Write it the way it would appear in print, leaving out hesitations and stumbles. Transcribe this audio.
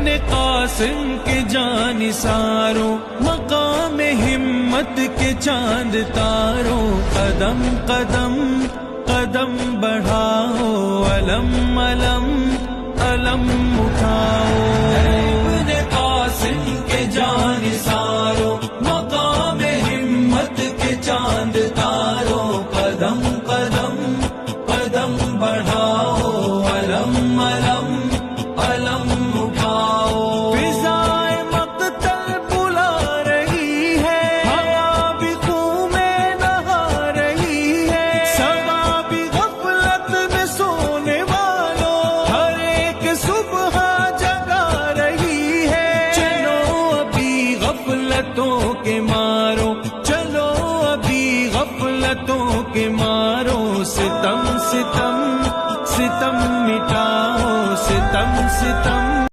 ابن قاسم کے جانثاروں، مقام ہمت کے چاند تاروں، قدم قدم قدم بڑھاؤ، علم علم علم اٹھاؤ۔ ابن قاسم کے جانثاروں، مقام ہمت کے چاند تاروں، قدم قدم قدم بڑھاؤ، علم علم علم اٹھاؤ۔ فضائے مقتل بلا رہی ہے، ہوا بھی خون میں نہا رہی ہے، سبا بھی غفلت میں سونے والوں، ہر ایک صبح جگا رہی ہے۔ چلو ابھی غفلتوں کے مارو، چلو ابھی غفلتوں کے مارو، ستم ستم ستم مٹاؤ، ستم ستم